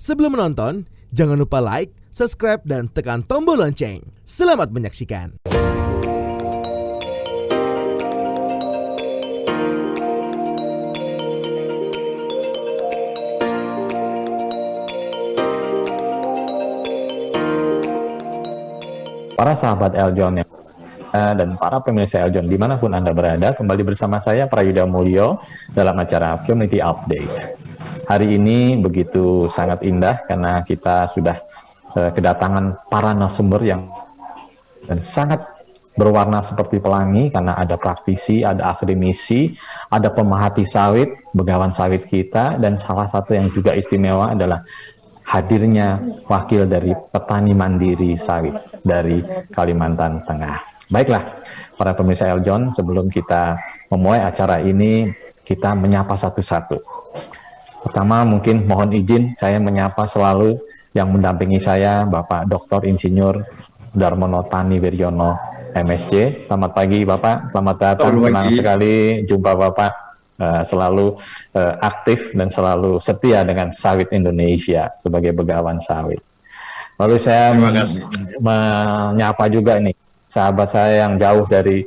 Sebelum menonton, jangan lupa like, subscribe, dan tekan tombol lonceng. Selamat menyaksikan. Para sahabat Eljon dan para pemirsa Eljon dimanapun Anda berada, kembali bersama saya Prayudha Mulyo dalam acara Community Update. Hari ini begitu sangat indah karena kita sudah kedatangan para narasumber yang sangat berwarna seperti pelangi karena ada praktisi, ada akademisi, ada pemerhati sawit, begawan sawit kita, dan salah satu yang juga istimewa adalah hadirnya wakil dari petani mandiri sawit dari Kalimantan Tengah. Baiklah, para pemirsa Eljon, sebelum kita memulai acara ini, kita menyapa satu-satu. Pertama, mungkin mohon izin saya menyapa selalu yang mendampingi saya, Bapak Dr. Insinyur Darmono Tani Wiryono, MSc. Selamat pagi, Bapak. Selamat datang. Senang sekali jumpa Bapak. Selalu aktif dan selalu setia dengan sawit Indonesia sebagai begawan sawit. Lalu saya menyapa juga nih sahabat saya yang jauh dari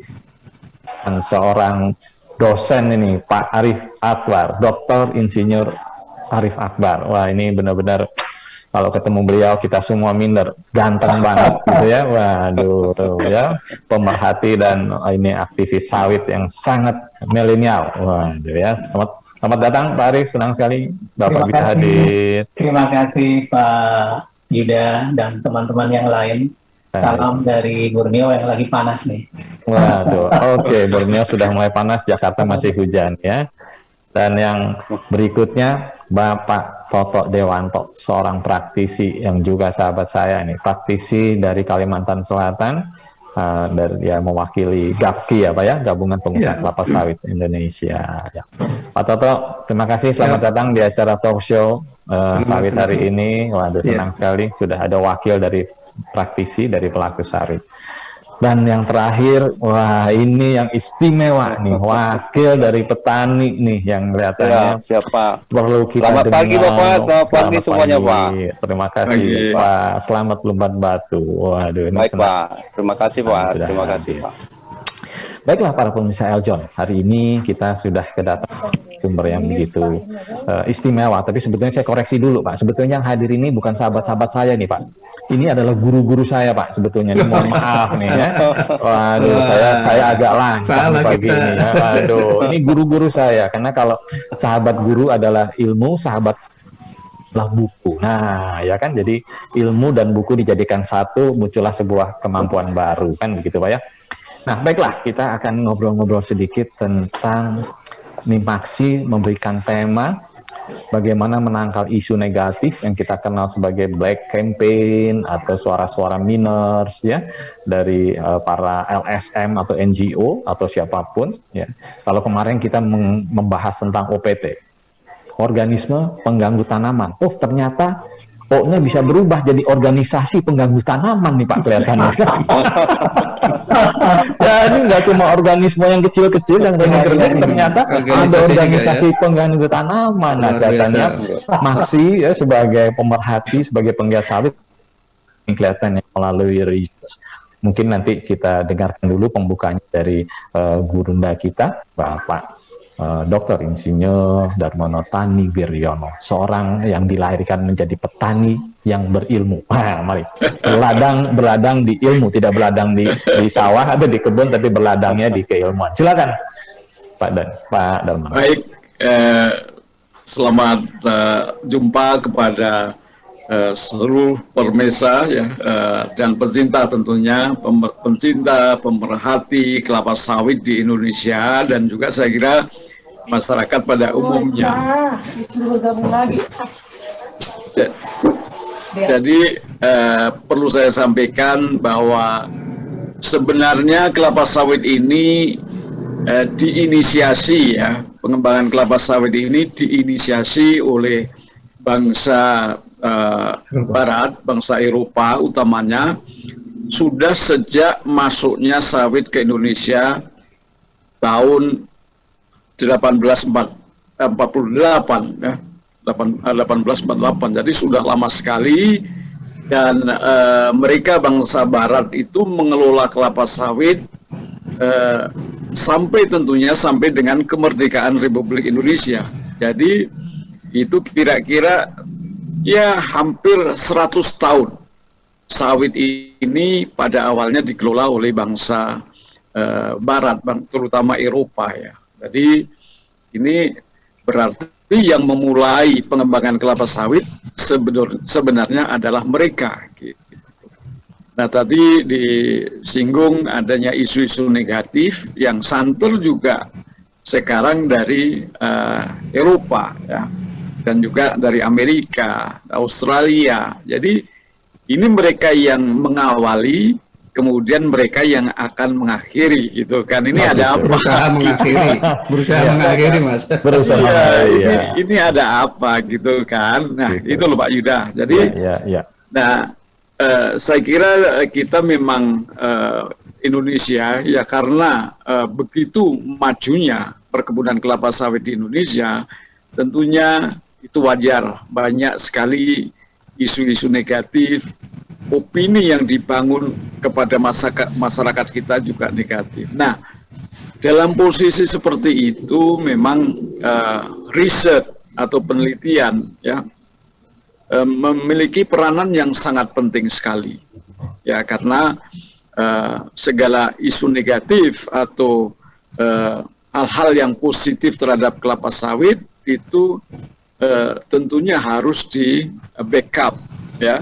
seorang dosen ini, Pak Arif Akbar, Dr. Insinyur Arif Akbar. Wah, ini benar-benar kalau ketemu beliau kita semua minder, ganteng banget gitu ya. Waduh, tuh ya, pemerhati dan ini aktivis sawit yang sangat milenial. Waduh ya, selamat datang Pak Arif, senang sekali Bapak bisa hadir. Terima kasih Pak Yuda dan teman-teman yang lain. Salam dari Borneo yang lagi panas nih. Waduh, oke, Borneo sudah mulai panas, Jakarta masih hujan ya. Dan yang berikutnya Bapak Toto Dewanto, seorang praktisi yang juga sahabat saya ini, praktisi dari Kalimantan Selatan, dari ya mewakili GAPKI ya Pak ya, Gabungan Pengusaha Kelapa Sawit Indonesia. Ya. Pak Toto, terima kasih, selamat datang di acara talk show sawit hari ini. Waduh, senang sekali sudah ada wakil dari praktisi dari pelaku sawit. Dan yang terakhir, wah ini yang istimewa nih, wakil dari petani nih yang kelihatannya siapa perlu kita selamat dengar. Pagi Bapak, selamat pagi semuanya pagi. Pak. Terima kasih Pak, selamat Lumbat Batu. Waduh, ini baik senang. Pak, terima kasih Pak, terima kasih Pak. Baiklah para pemirsa Eljon, hari ini kita sudah kedatangan sumber yang begitu istimewa, tapi sebetulnya saya koreksi dulu Pak, sebetulnya yang hadir ini bukan sahabat-sahabat saya nih Pak, ini adalah guru-guru saya Pak, sebetulnya ini mohon maaf nih ya. Waduh, saya agak lancang pagi ini ya. Waduh, ini guru-guru saya, karena kalau sahabat guru adalah ilmu, sahabat lah buku. Nah, ya kan, jadi ilmu dan buku dijadikan satu, muncullah sebuah kemampuan baru, kan begitu Pak ya. Nah, baiklah, kita akan ngobrol-ngobrol sedikit tentang Mimaksi memberikan tema bagaimana menangkal isu negatif yang kita kenal sebagai black campaign atau suara-suara minors ya dari para LSM atau NGO atau siapapun ya. Kalau kemarin kita membahas tentang OPT, organisme pengganggu tanaman. Oh, ternyata O-nya bisa berubah jadi organisasi pengganggu tanaman nih Pak, kelihatannya. Ya, ini nggak cuma organisme yang kecil-kecil yang keren-keren, ternyata ada organisasi pengganggu tanaman. Nah, kelihatannya masih ya sebagai pemerhati, sebagai penggiat sawit, kelihatannya melalui research. Mungkin nanti kita dengarkan dulu pembukanya dari gurunda kita, Bapak Dr. Insinyur Darmono Tani Wiryono, seorang yang dilahirkan menjadi petani yang berilmu. Nah, mari berladang di ilmu, tidak berladang di sawah atau di kebun, tapi berladangnya di keilmuan. Silakan, Pak Darmono. Baik, selamat jumpa kepada seluruh pemirsa ya, dan pecinta tentunya, pencinta pemerhati kelapa sawit di Indonesia dan juga saya kira masyarakat pada umumnya. Jadi perlu saya sampaikan bahwa sebenarnya kelapa sawit ini diinisiasi ya, pengembangan kelapa sawit ini diinisiasi oleh bangsa Barat, bangsa Eropa utamanya, sudah sejak masuknya sawit ke Indonesia tahun 1848 ya. 1848. Jadi sudah lama sekali, dan mereka bangsa Barat itu mengelola kelapa sawit sampai dengan kemerdekaan Republik Indonesia. Jadi itu kira-kira ya hampir 100 tahun sawit ini pada awalnya dikelola oleh bangsa Barat, terutama Eropa ya. Jadi ini berarti yang memulai pengembangan kelapa sawit sebenarnya adalah mereka. Gitu. Nah, tadi disinggung adanya isu-isu negatif yang santer juga sekarang dari Eropa ya, dan juga dari Amerika, Australia. Jadi ini mereka yang mengawali, kemudian mereka yang akan mengakhiri, gitu kan. Ini ada apa? Berusaha mengakhiri, Mas. Ini ada apa, gitu kan. Nah, itu loh Pak Yuda. Jadi, nah, saya kira kita memang Indonesia, ya karena begitu majunya perkebunan kelapa sawit di Indonesia, tentunya itu wajar, banyak sekali isu-isu negatif, opini yang dibangun kepada masyarakat kita juga negatif. Nah, dalam posisi seperti itu memang riset atau penelitian ya memiliki peranan yang sangat penting sekali. Ya, karena segala isu negatif atau hal-hal yang positif terhadap kelapa sawit itu tentunya harus di backup ya,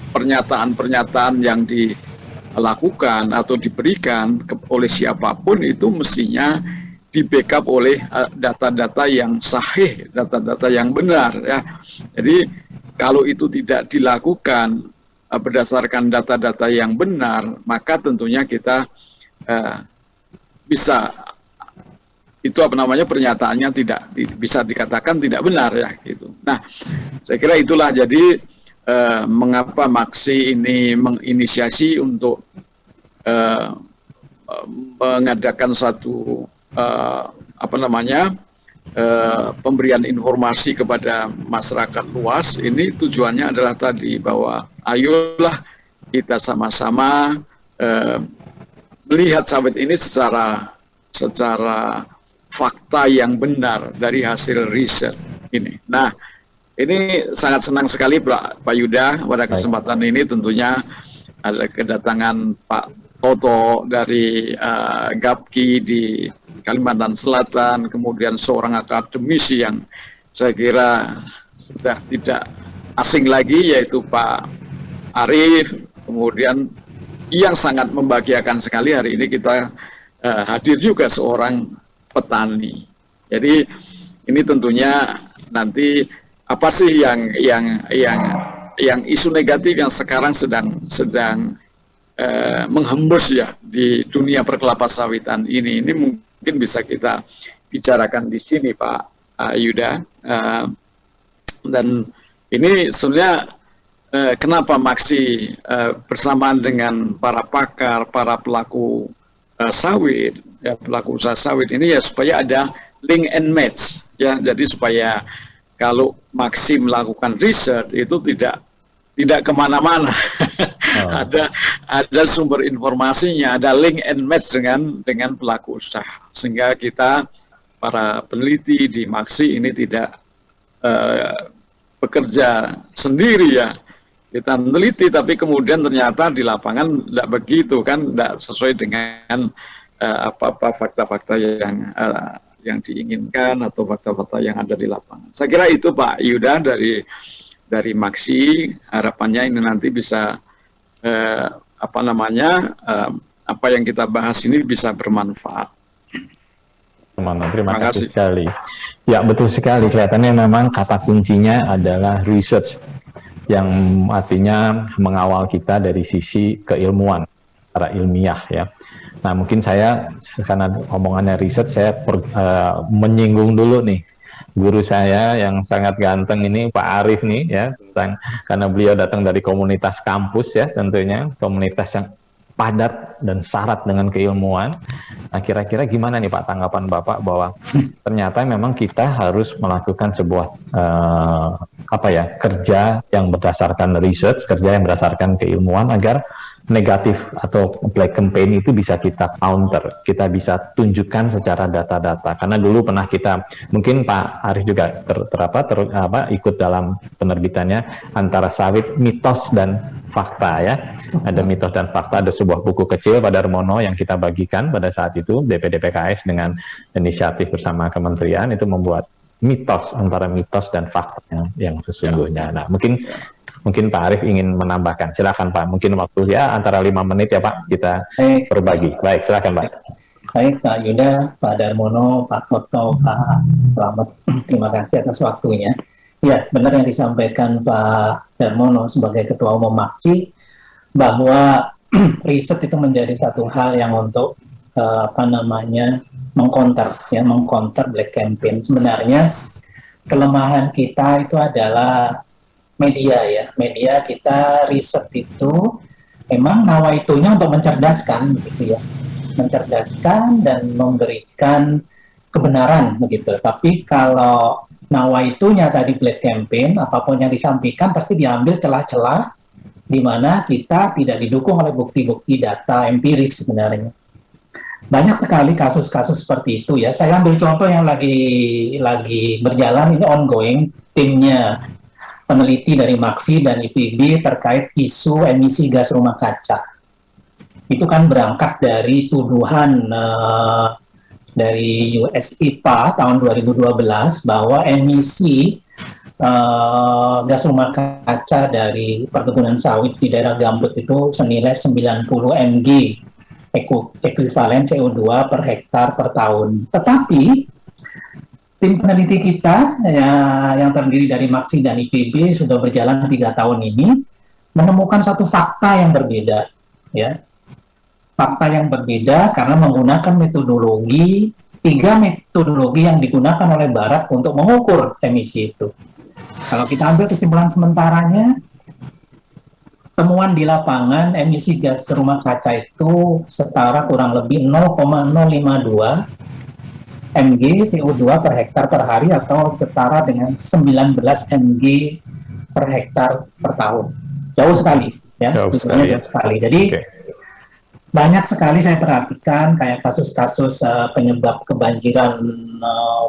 pernyataan-pernyataan yang dilakukan atau diberikan oleh siapapun itu mestinya di backup oleh data-data yang sahih, data-data yang benar ya. Jadi kalau itu tidak dilakukan berdasarkan data-data yang benar, maka tentunya kita bisa itu pernyataannya tidak bisa dikatakan tidak benar ya gitu. Nah, saya kira itulah jadi mengapa Maksi ini menginisiasi untuk mengadakan satu pemberian informasi kepada masyarakat luas. Ini tujuannya adalah tadi bahwa ayolah kita sama-sama melihat sawit ini secara fakta yang benar dari hasil riset ini. Nah, ini sangat senang sekali Pak Yuda pada kesempatan ini tentunya ada kedatangan Pak Toto dari GAPKI di Kalimantan Selatan, kemudian seorang akademisi yang saya kira sudah tidak asing lagi yaitu Pak Arief, kemudian yang sangat membahagiakan sekali hari ini kita hadir juga seorang petani. Jadi ini tentunya nanti apa sih yang isu negatif yang sekarang sedang menghembus ya di dunia perkelapa sawitan ini mungkin bisa kita bicarakan di sini Pak Yuda. Dan ini sebenarnya kenapa Maksi bersamaan dengan para pakar, para pelaku sawit, ya, pelaku usaha sawit ini ya supaya ada link and match ya, jadi supaya kalau Maksi melakukan riset itu tidak kemana-mana, ada sumber informasinya, ada link and match dengan pelaku usaha, sehingga kita para peneliti di Maksi ini tidak bekerja sendiri ya. Kita meneliti tapi kemudian ternyata di lapangan tidak begitu kan, tidak sesuai dengan apa-apa fakta-fakta yang diinginkan atau fakta-fakta yang ada di lapangan. Saya kira itu Pak Yuda dari Maksi, harapannya ini nanti bisa apa yang kita bahas ini bisa bermanfaat. Terima kasih sekali. Ya, betul sekali, kelihatannya memang kata kuncinya adalah research, yang artinya mengawal kita dari sisi keilmuan, secara ilmiah ya. Nah, mungkin saya karena omongannya riset, saya menyinggung dulu nih guru saya yang sangat ganteng ini, Pak Arief nih ya, karena beliau datang dari komunitas kampus ya, tentunya komunitas yang padat dan syarat dengan keilmuan. Nah, kira-kira gimana nih Pak tanggapan Bapak bahwa ternyata memang kita harus melakukan sebuah kerja yang berdasarkan research, kerja yang berdasarkan keilmuan agar negatif atau black campaign itu bisa kita counter, kita bisa tunjukkan secara data-data. Karena dulu pernah kita, mungkin Pak Arif juga ikut dalam penerbitannya antara sawit mitos dan fakta ya. Ada mitos dan fakta, ada sebuah buku kecil Pak Darmono yang kita bagikan pada saat itu, DPD PKS dengan inisiatif bersama kementerian itu membuat mitos antara mitos dan fakta yang sesungguhnya. Nah, mungkin Pak Arif ingin menambahkan. Silakan Pak. Mungkin waktu antara 5 menit ya Pak kita berbagi. Baik, silakan Pak. Baik Pak Yuda, Pak Darmono, Pak Toto, Pak Selamat. Terima kasih atas waktunya. Ya, benar yang disampaikan Pak Darmono sebagai Ketua Umum Maksi bahwa riset itu menjadi satu hal yang untuk mengcounter black campaign. Sebenarnya kelemahan kita itu adalah media ya. Media kita riset itu memang nawaitunya untuk mencerdaskan begitu ya. Mencerdaskan dan memberikan kebenaran begitu. Tapi kalau nawaitunya tadi black campaign, apapun yang disampaikan pasti diambil celah-celah di mana kita tidak didukung oleh bukti-bukti data empiris sebenarnya. Banyak sekali kasus-kasus seperti itu ya. Saya ambil contoh yang lagi berjalan, ini ongoing, timnya peneliti dari Maksi dan IPB terkait isu emisi gas rumah kaca. Itu kan berangkat dari tuduhan dari US IPA tahun 2012 bahwa emisi gas rumah kaca dari perkebunan sawit di daerah gambut itu senilai 90 mg ekuivalen CO2 per hektar per tahun. Tetapi tim peneliti kita yang terdiri dari Maksi dan IPB sudah berjalan 3 tahun ini menemukan satu fakta yang berbeda, ya. Fakta yang berbeda karena menggunakan metodologi 3 metodologi yang digunakan oleh Barat untuk mengukur emisi itu. Kalau kita ambil kesimpulan sementaranya, temuan di lapangan emisi gas rumah kaca itu setara kurang lebih 0,052 mg CO2 per hektar per hari atau setara dengan 19 mg per hektar per tahun. Jauh sekali, ya. Jauh sekali. Jadi banyak sekali saya perhatikan kayak kasus-kasus penyebab kebanjiran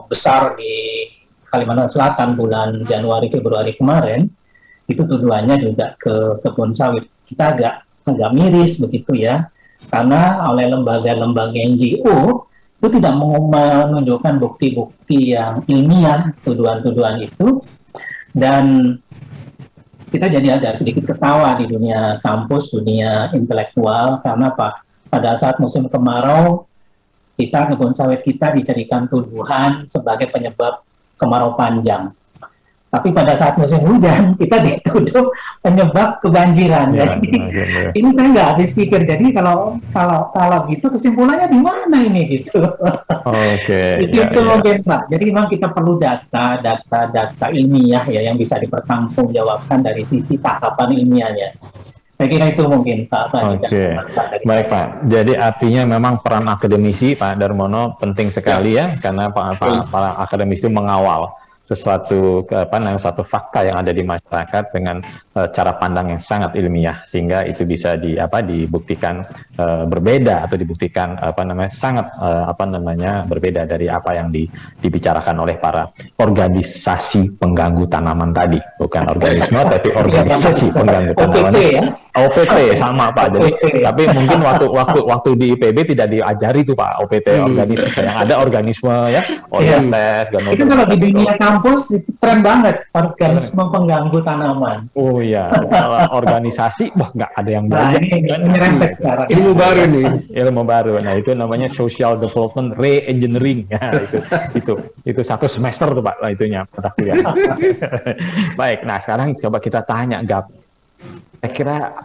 besar di Kalimantan Selatan bulan Januari Februari kemarin, itu tuduhannya juga ke kebun sawit. Kita agak miris begitu ya, karena oleh lembaga-lembaga NGO itu tidak menunjukkan bukti-bukti yang ilmiah tuduhan-tuduhan itu, dan kita jadi ada sedikit ketawa di dunia kampus, dunia intelektual, karena pada saat musim kemarau kebun sawit kita dijadikan tuduhan sebagai penyebab kemarau panjang. Tapi pada saat musim hujan kita dituduh penyebab kebanjiran. Ini saya nggak habis pikir. Jadi kalau gitu kesimpulannya di mana ini gitu? Itu mungkin Pak. Jadi memang kita perlu data ilmiah ya yang bisa dipertanggungjawabkan dari sisi tahapan ilmiahnya. Saya kira itu mungkin Pak. Baik Pak. Jadi artinya memang peran akademisi Pak Darmono penting sekali ya, karena para akademisi itu mengawal satu fakta yang ada di masyarakat dengan cara pandang yang sangat ilmiah, sehingga itu bisa dibuktikan berbeda atau dibuktikan sangat berbeda dari apa yang dibicarakan oleh para organisasi pengganggu tanaman tadi, bukan organisme tapi organisasi pengganggu tanaman. OPT sama Pak. Jadi tapi mungkin waktu di IPB tidak diajari tuh Pak OPT organisme, yang ada organisme ya, itu kalau di dunia kampus itu keren banget, organisme pengganggu tanaman. Oh iya, organisasi nggak ada yang belajar. Ini rempet sekarang. Ilmu baru nih. Ilmu baru. Nah itu namanya social development re-engineering. Ya, itu 1 semester tuh Pak, itunya mata kuliah. Baik, nah sekarang coba kita tanya Gap. Kira-kira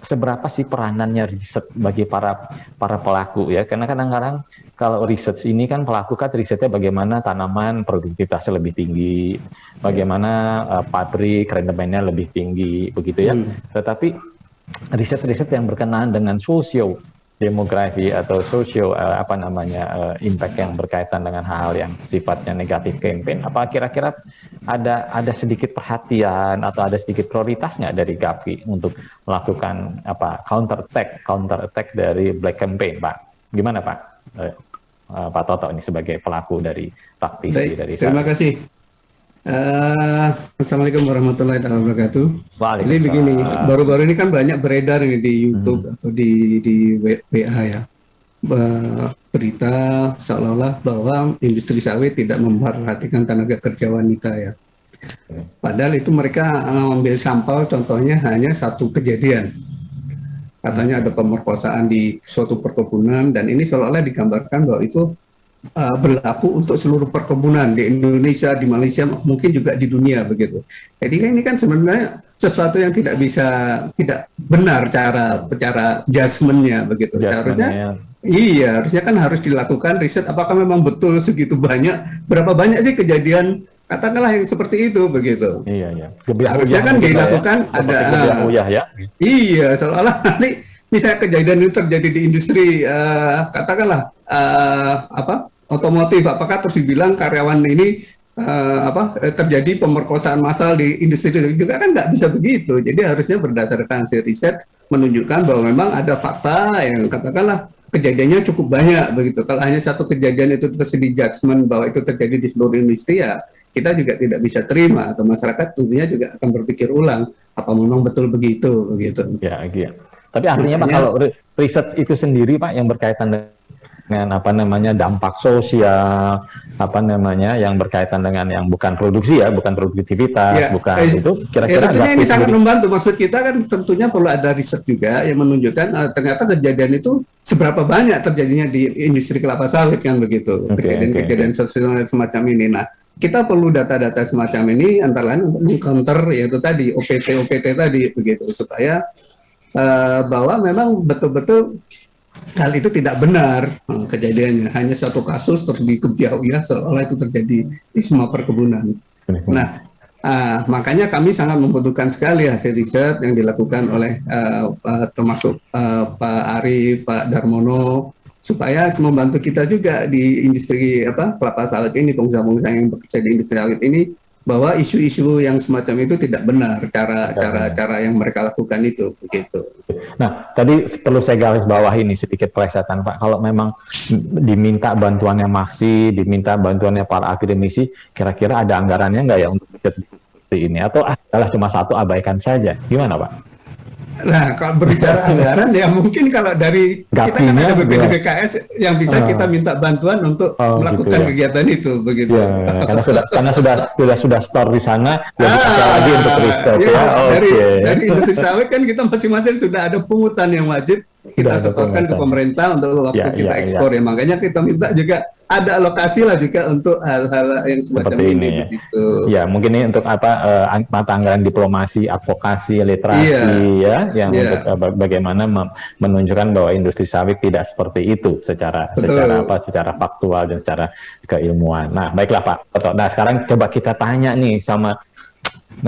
seberapa sih peranannya riset bagi para pelaku ya? Karena kadang-kadang kalau riset ini kan pelaku kan risetnya bagaimana tanaman produktivitasnya lebih tinggi, bagaimana pabrik rendemennya lebih tinggi, begitu ya. Tetapi riset-riset yang berkenaan dengan sosio demografi atau sosio impact yang berkaitan dengan hal-hal yang sifatnya negatif campaign. Apa kira-kira ada sedikit perhatian atau ada sedikit prioritasnya dari Gavi untuk melakukan counter attack dari black campaign, Pak? Gimana, Pak? Pak Toto ini sebagai pelaku dari praktisi dari terima kasih. Assalamualaikum warahmatullahi wabarakatuh. Jadi begini, baru-baru ini kan banyak beredar ini di YouTube atau di WA ya, berita seolah-olah bahwa industri sawit tidak memperhatikan tenaga kerja wanita ya. Padahal itu mereka mengambil sampel, contohnya hanya satu kejadian. Katanya ada pemerkosaan di suatu perkebunan, dan ini seolah-olah digambarkan bahwa itu berlaku untuk seluruh perkebunan di Indonesia, di Malaysia, mungkin juga di dunia begitu. Jadi ini kan sebenarnya sesuatu yang tidak benar cara judgement-nya begitu. Seharusnya harusnya kan harus dilakukan riset apakah memang betul segitu banyak, berapa banyak sih kejadian katakanlah yang seperti itu begitu. Iya. Harusnya kan dilakukan ya. Iya, seolah-olah nanti misalnya kejadian itu terjadi di industri katakanlah otomotif, apakah terus dibilang karyawan ini terjadi pemerkosaan massal di industri itu juga kan nggak bisa begitu. Jadi harusnya berdasarkan hasil riset menunjukkan bahwa memang ada fakta yang katakanlah kejadiannya cukup banyak begitu. Kalau hanya satu kejadian itu terjadi judgement bahwa itu terjadi di seluruh industri, ya kita juga tidak bisa terima, atau masyarakat tentunya juga akan berpikir ulang apa memang betul begitu. Ya. Tapi artinya Pak, kalau riset itu sendiri Pak yang berkaitan dengan dampak sosial, yang berkaitan dengan yang bukan produksi ya, bukan produktivitas, bukan itu kira-kira tentunya ini sangat membantu. Maksud kita kan tentunya perlu ada riset juga yang menunjukkan ternyata kejadian itu seberapa banyak terjadinya di industri kelapa sawit kan begitu. Kejadian sosial semacam ini. Nah, kita perlu data-data semacam ini antara lain untuk meng-counter yaitu tadi OPT tadi begitu, supaya bahwa memang betul-betul hal itu tidak benar kejadiannya, hanya satu kasus terus dikebiau ya seolah itu terjadi di semua perkebunan. Nah, makanya kami sangat membutuhkan sekali hasil riset yang dilakukan oleh termasuk Pak Ari, Pak Darmono, supaya membantu kita juga di industri kelapa sawit ini, pengusaha-pengusaha yang bekerja di industri sawit ini, bahwa isu-isu yang semacam itu tidak benar, cara yang mereka lakukan itu begitu. Nah, tadi perlu saya garis bawah ini sedikit plesetan Pak. Kalau memang diminta bantuannya diminta bantuannya para akademisi, kira-kira ada anggarannya nggak ya untuk riset seperti ini? Atau adalah cuma satu abaikan saja? Gimana Pak? Nah, kalau berbicara anggaran ya mungkin kalau dari kita kan ada BPDPKS yang bisa kita minta bantuan untuk melakukan kegiatan itu begitu. Ya, karena sudah store di sana, ya lagi untuk riset. Dari industri sawit kan kita masing-masing sudah ada pungutan yang wajib kita setorkan ke pemerintah untuk waktu kita ekspor ya. Makanya kita minta juga ada alokasi lah juga untuk hal-hal yang semacam ini. Begitu. Ya, mungkin ini untuk mata anggaran diplomasi, advokasi, literasi yang untuk bagaimana menunjukkan bahwa industri sawit tidak seperti itu secara faktual dan secara keilmuan. Nah, baiklah Pak Toto. Nah, sekarang coba kita tanya nih sama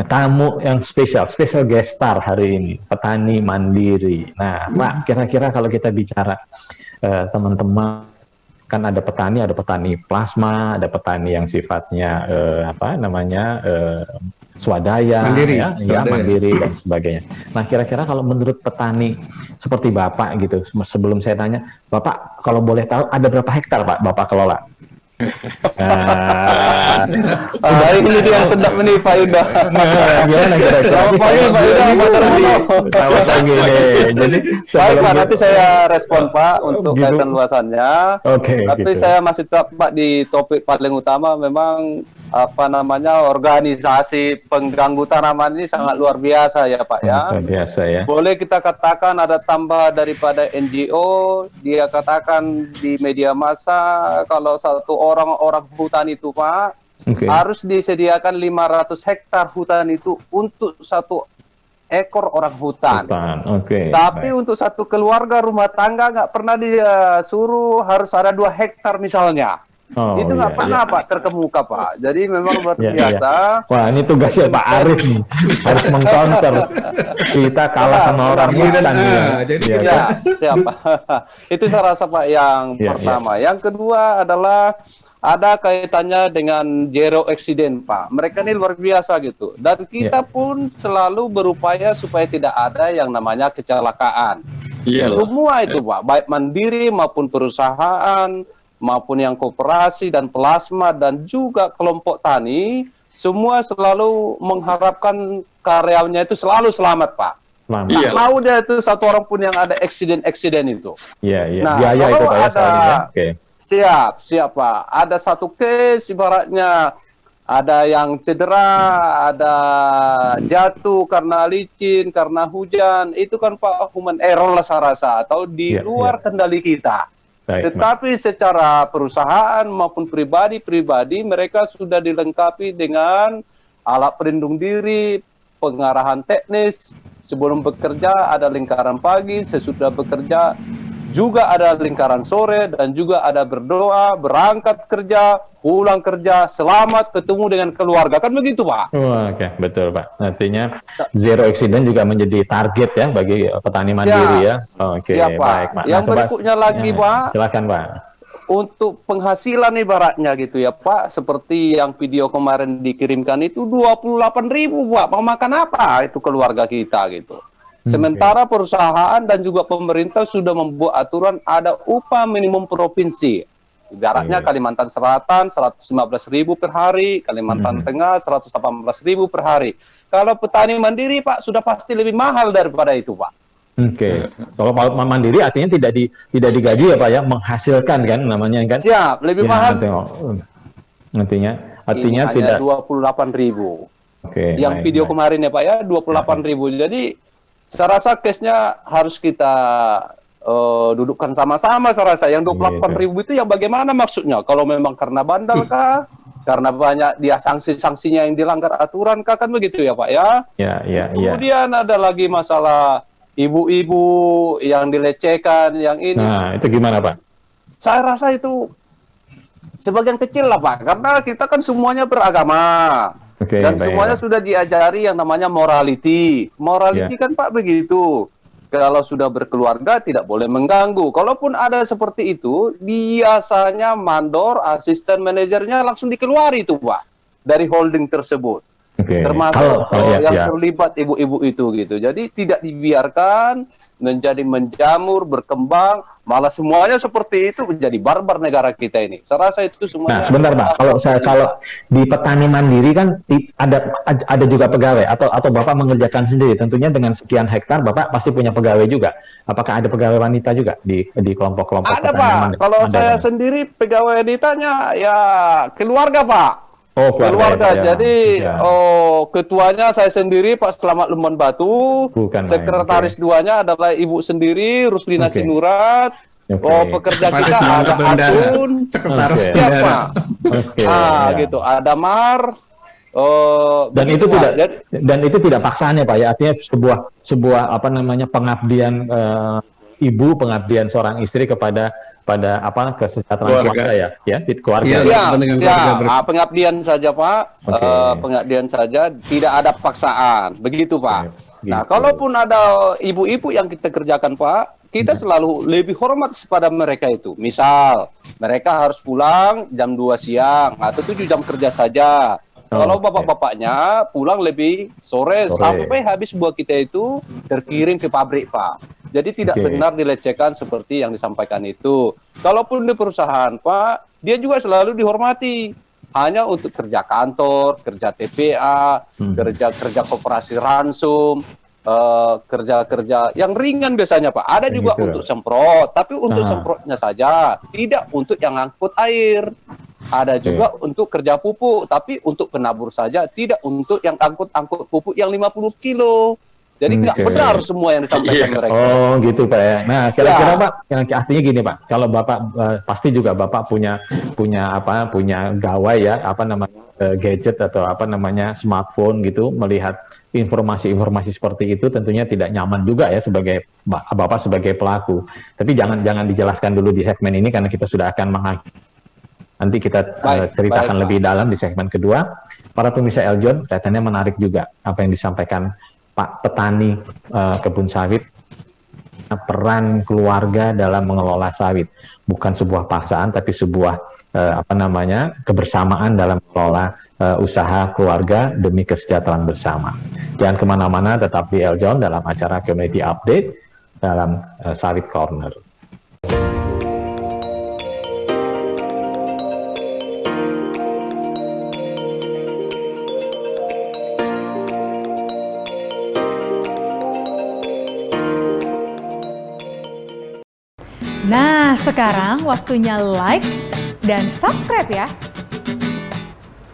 tamu yang spesial guest star hari ini, petani mandiri. Nah, Pak, kira-kira kalau kita bicara teman-teman, kan ada petani plasma, ada petani yang sifatnya swadaya, mandiri dan sebagainya. Nah, kira-kira kalau menurut petani seperti Bapak gitu, sebelum saya tanya, Bapak kalau boleh tahu ada berapa hektar Pak Bapak kelola? Ini dia yang sedang menipu Yuda. Gimana kira-kira? Selamat pagi Pak Yuda. Selamat pagi nih. Jadi baik Pak, nanti saya respon Pak untuk kaitan luasannya. Tapi saya masih tetap Pak di topik paling utama, memang organisasi pengganggu tanaman ini sangat luar biasa ya Pak ya. Luar biasa ya. Boleh kita katakan ada tambah daripada NGO, dia katakan di media massa kalau satu orang hutan itu Pak harus disediakan 500 hektar hutan itu untuk satu ekor orang hutan. Tapi untuk satu keluarga rumah tangga nggak pernah disuruh harus ada 2 hektar misalnya. Oh, itu nggak iya, pernah iya. Pak terkemuka Pak. Jadi memang luar Iya, iya. biasa. Wah, ini tugasnya Pak Arif nih, harus mengcounter. Kita kalah sama orang Giliran, hutan. jadi Iya, kita- Ya, siapa? Itu saya rasa Pak yang Iya, pertama. Yang kedua adalah ada kaitannya dengan zero accident Pak. Mereka ini luar biasa gitu. Dan kita pun selalu berupaya supaya tidak ada yang namanya kecelakaan. Iya loh. Semua itu Pak, baik mandiri maupun perusahaan, maupun yang koperasi dan plasma dan juga kelompok tani, semua selalu mengharapkan karyawannya itu selalu selamat Pak. Selamat. Iya. Nggak mau dia itu satu orang pun yang ada accident itu. Iya, iya. Nah, Biaya kalau itu Pak ya, ada- soalnya ya. Oke. Siap Pak. Ada satu case ibaratnya ada yang cedera, ada jatuh karena licin, karena hujan, itu kan Pak human error lah saya rasa, atau di Iya, luar kendali kita. Baik, Pak. Tetapi secara perusahaan maupun pribadi mereka sudah dilengkapi dengan alat pelindung diri, pengarahan teknis, sebelum bekerja ada lingkaran pagi, sesudah bekerja juga ada lingkaran sore, dan juga ada berdoa, berangkat kerja, pulang kerja, selamat ketemu dengan keluarga. Kan begitu Pak? Wah, oke, betul Pak. Artinya zero accident juga menjadi target ya bagi petani mandiri ya. Oke, Siap, Pak. baik Pak. Yang coba- berikutnya lagi, Pak. Silakan Pak. Untuk penghasilan ibaratnya gitu ya Pak, seperti yang video kemarin dikirimkan itu 28.000 Pak, mau makan apa itu keluarga kita gitu. Sementara perusahaan dan juga pemerintah sudah membuat aturan ada upah minimum provinsi. Ibaratnya Kalimantan Selatan 115.000 per hari, Kalimantan Tengah 118.000 per hari. Kalau petani mandiri Pak sudah pasti lebih mahal daripada itu Pak. Oke. Kalau mandiri artinya tidak digaji ya Pak ya, menghasilkan kan namanya kan? Siap, lebih Ya, mahal. Artinya Ini hanya tidak. 28.000. Oke. Yang baik, video baik. kemarin ya Pak ya 28.000. Jadi saya rasa case-nya harus kita dudukkan sama-sama. Saya rasa yang 28.000 itu yang bagaimana maksudnya? Kalau memang karena bandel kah? Karena banyak dia sanksi-sanksinya yang dilanggar aturan kah? Kan begitu ya Pak ya? Ya, ya, ya. Kemudian ada lagi masalah ibu-ibu yang dilecehkan, yang ini. Nah, itu gimana Pak? Saya rasa itu sebagian kecil lah Pak, karena kita kan semuanya beragama. Oke, Dan baik, semuanya Pak. sudah diajari yang namanya morality. Morality kan Pak begitu. Kalau sudah berkeluarga tidak boleh mengganggu. Kalaupun ada seperti itu, biasanya mandor, asisten manajernya langsung dikeluari itu Pak dari holding tersebut. Oke. Termasuk ya, yang ya. terlibat ibu-ibu itu gitu. Jadi tidak dibiarkan menjadi menjamur, berkembang, malah semuanya seperti itu menjadi barbar negara kita ini. Saya rasa itu Nah, semuanya. sebentar Pak. Kalau di petani mandiri kan ada juga pegawai atau Bapak mengerjakan sendiri. Tentunya dengan sekian hektar Bapak pasti punya pegawai juga. Apakah ada pegawai wanita juga di kelompok-kelompok Ada petani Pak. mandiri? Kalau Ada, saya kan? sendiri pegawai wanitanya ya keluarga Pak. Oh, Keluarga. ya. Jadi Ya. ketuanya saya sendiri Pak Selamat Lumban Batu. Bukan main, Sekretaris oke. duanya adalah Ibu sendiri Ruslina Oke. Sinurat. Oke. Pekerja Sekretaris kita bendahara, ada bendahara. Atun. Sekretaris Oke. Siapa? bendahara. Oke. Ah, ya. gitu. Ada Mar. Dan begitu, itu Pak. tidak tidak paksaan ya Pak ya. Artinya sebuah apa namanya pengabdian ibu, pengabdian seorang istri kepada kesejahteraan keluarga ya, keluarga. Iya, Ya, kepentingan keluarga pengabdian saja Pak. Oke. Pengabdian saja, tidak ada paksaan. Begitu Pak. Oke, Nah, gitu. kalaupun ada ibu-ibu yang kita kerjakan Pak, kita selalu lebih hormat kepada mereka itu. Misal, mereka harus pulang jam 2 siang atau 7 jam kerja saja. Kalau oke. bapak-bapaknya pulang lebih sore sampai habis buah kita itu terkirim ke pabrik Pak. Jadi tidak Oke. benar dilecehkan seperti yang disampaikan itu. Kalaupun di perusahaan Pak, dia juga selalu dihormati. Hanya untuk kerja kantor, kerja TPA, kerja koperasi ransum, kerja-kerja yang ringan biasanya Pak. Ada juga Begitu. untuk semprot, tapi untuk Ah. semprotnya saja, tidak untuk yang angkut air. Ada juga untuk kerja pupuk, tapi untuk penabur saja, tidak untuk yang angkut pupuk yang 50 kilo. Jadi nggak Oke. benar semua yang disampaikan Iya. mereka. Oh gitu Pak ya. Nah kira-kira Ya. Pak, artinya gini Pak, kalau Bapak pasti juga Bapak punya gawai ya, gadget atau smartphone gitu, melihat informasi-informasi seperti itu tentunya tidak nyaman juga ya sebagai Bapak sebagai pelaku. Tapi jangan dijelaskan dulu di segmen ini karena kita sudah akan mengakhiri Nanti kita ceritakan lebih dalam di segmen kedua. Para pemirsa Eljon, kelihatannya menarik juga apa yang disampaikan Pak Petani kebun sawit. Peran keluarga dalam mengelola sawit bukan sebuah paksaan, tapi sebuah kebersamaan dalam mengelola usaha keluarga demi kesejahteraan bersama. Jangan kemana-mana, tetap di Eljon dalam acara Community Update dalam Sawit Corner. Nah, sekarang waktunya like dan subscribe ya.